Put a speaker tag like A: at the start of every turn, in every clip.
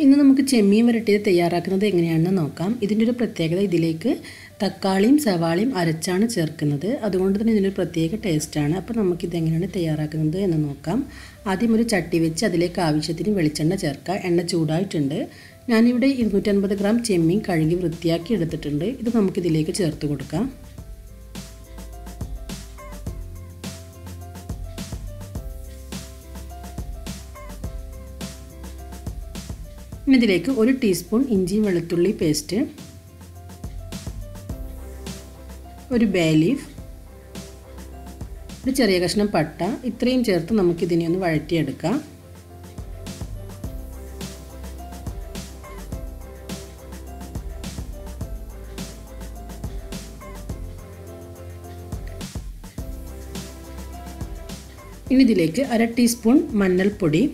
A: ഇന്ന് നമുക്ക് ചെമ്മീൻ വരട്ടിയത് തയ്യാറാക്കുന്നത് എങ്ങനെയാണെന്ന് നോക്കാം. ഇതിൻ്റെ ഒരു പ്രത്യേകത, ഇതിലേക്ക് തക്കാളിയും സവാളയും അരച്ചാണ് ചേർക്കുന്നത്. അതുകൊണ്ട് തന്നെ ഇതിനൊരു പ്രത്യേക ടേസ്റ്റാണ്. അപ്പോൾ നമുക്കിത് എങ്ങനെയാണ് തയ്യാറാക്കുന്നത് എന്ന് നോക്കാം. ആദ്യം ഒരു ചട്ടി വെച്ച് അതിലേക്ക് ആവശ്യത്തിന് വെളിച്ചെണ്ണ ചേർക്കുക. എണ്ണ ചൂടായിട്ടുണ്ട്. ഞാനിവിടെ 250 ഗ്രാം ചെമ്മീൻ കഴുകി വൃത്തിയാക്കി എടുത്തിട്ടുണ്ട്. ഇത് നമുക്കിതിലേക്ക് ചേർത്ത് കൊടുക്കാം. ഇനി ഇതിലേക്ക് 1 ടീസ്പൂൺ ഇഞ്ചി വെളുത്തുള്ളി പേസ്റ്റ്, ഒരു ബേ ലീഫ്, ഒരു ചെറിയ കഷ്ണം പട്ട, ഇത്രയും ചേർത്ത് നമുക്കിതിനെ ഒന്ന് വഴറ്റിയെടുക്കാം. ഇനി ഇതിലേക്ക് 1/2 ടീസ്പൂൺ മഞ്ഞൾപ്പൊടി,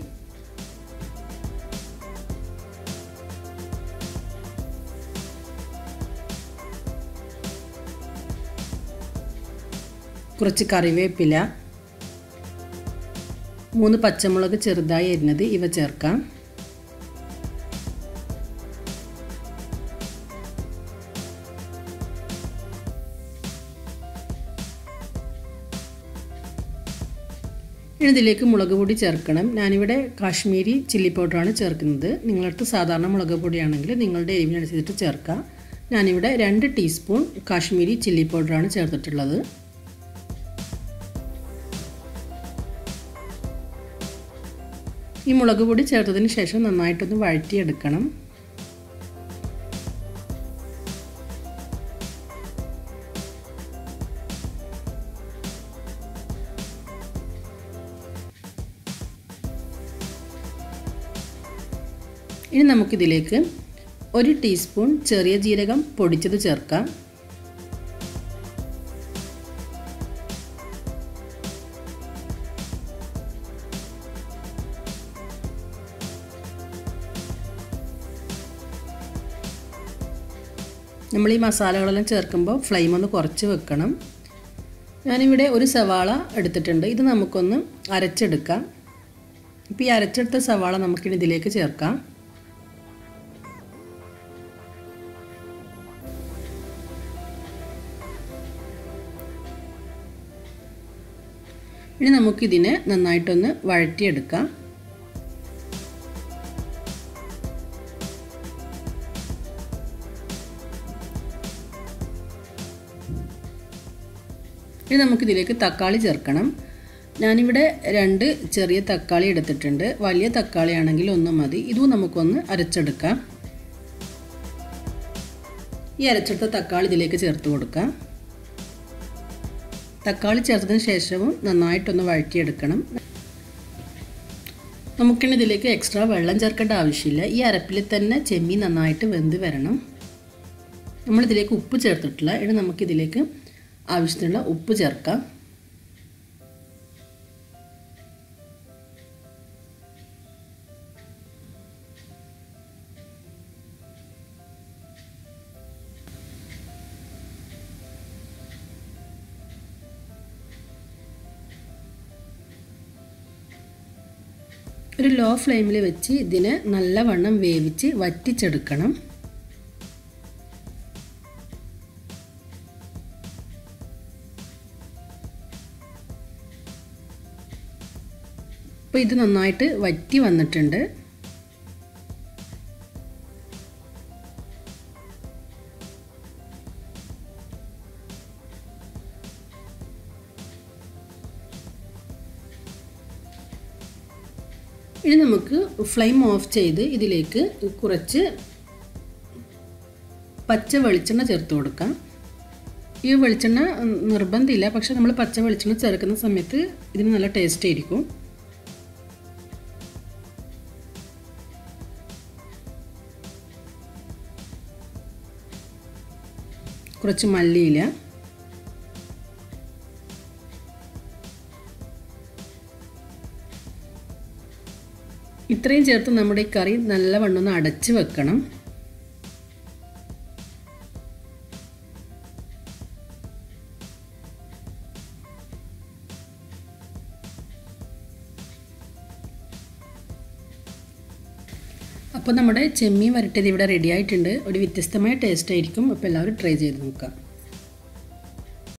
A: കുറച്ച് കറിവേപ്പില, 3 പച്ചമുളക് ചെറുതായി അരിഞ്ഞത് ഇവ ചേർക്കാം. ഇനി ഇതിലേക്ക് മുളക് പൊടി ചേർക്കണം. ഞാനിവിടെ കാശ്മീരി ചില്ലി പൗഡറാണ് ചേർക്കുന്നത്. നിങ്ങളടുത്ത് സാധാരണ മുളക് പൊടിയാണെങ്കിൽ നിങ്ങളുടെ എരിവിനനുസരിച്ചിട്ട് ചേർക്കാം. ഞാനിവിടെ 2 ടീസ്പൂൺ കാശ്മീരി ചില്ലി പൗഡറാണ് ചേർത്തിട്ടുള്ളത്. ഈ മുളക് പൊടി ചേർത്തതിന് ശേഷം നന്നായിട്ടൊന്ന് വഴറ്റിയെടുക്കണം. ഇനി നമുക്കിതിലേക്ക് 1 ടീസ്പൂൺ ചെറിയ ജീരകം പൊടിച്ചത് ചേർക്കാം. നമ്മൾ ഈ മസാലകളെല്ലാം ചേർക്കുമ്പോൾ ഫ്ലെയിം ഒന്ന് കുറച്ച് വെക്കണം. ഞാനിവിടെ ഒരു സവാള എടുത്തിട്ടുണ്ട്. ഇത് നമുക്കൊന്ന് അരച്ചെടുക്കാം. ഇപ്പോൾ ഈ അരച്ചെടുത്ത സവാള നമുക്കിനി ഇതിലേക്ക് ചേർക്കാം. ഇനി നമുക്കിതിനെ നന്നായിട്ടൊന്ന് വഴറ്റിയെടുക്കാം. ഇനി നമുക്കിതിലേക്ക് തക്കാളി ചേർക്കണം. ഞാനിവിടെ 2 ചെറിയ തക്കാളി എടുത്തിട്ടുണ്ട്. വലിയ തക്കാളി ആണെങ്കിൽ 1 മതി. ഇതും നമുക്കൊന്ന് അരച്ചെടുക്കാം. ഈ അരച്ചെടുത്ത തക്കാളി ഇതിലേക്ക് ചേർത്ത് കൊടുക്കാം. തക്കാളി ചേർത്തതിന് ശേഷവും നന്നായിട്ടൊന്ന് വഴറ്റിയെടുക്കണം. നമുക്കിനി ഇതിലേക്ക് എക്സ്ട്രാ വെള്ളം ചേർക്കേണ്ട ആവശ്യമില്ല. ഈ അരപ്പിൽ തന്നെ ചെമ്മീൻ നന്നായിട്ട് വെന്ത് വരണം. നമ്മളിതിലേക്ക് ഉപ്പ് ചേർത്തിട്ടില്ല. ഇനി നമുക്കിതിലേക്ക് ആവശ്യത്തിനുള്ള ഉപ്പ് ചേർക്കാം. ഒരു ലോ ഫ്ലെയിമിൽ വെച്ച് ഇതിനെ നല്ലവണ്ണം വേവിച്ച് വറ്റിച്ചെടുക്കണം. അപ്പോൾ ഇത് നന്നായിട്ട് വറ്റി വന്നിട്ടുണ്ട്. ഇനി നമുക്ക് ഫ്ലെയിം ഓഫ് ചെയ്ത് ഇതിലേക്ക് കുറച്ച് പച്ച വെളിച്ചെണ്ണ ചേർത്ത് കൊടുക്കാം. ഈ വെളിച്ചെണ്ണ നിർബന്ധമില്ല, പക്ഷെ നമ്മൾ പച്ച വെളിച്ചെണ്ണ ചേർക്കുന്ന സമയത്ത് ഇതിന് നല്ല ടേസ്റ്റ് ആയിരിക്കും. കുറച്ച് മല്ലിയില, ഇത്രയും ചേർത്ത് നമ്മുടെ ഈ കറി നല്ലവണ്ണം ഒന്ന് അടച്ച് വെക്കണം. അപ്പോൾ നമ്മുടെ ചെമ്മീൻ വരട്ടിയത് ഇവിടെ റെഡി ആയിട്ടുണ്ട്. ഒരു വ്യത്യസ്തമായ ടേസ്റ്റ് ആയിരിക്കും. അപ്പോൾ എല്ലാവരും ട്രൈ ചെയ്ത് നോക്കാം.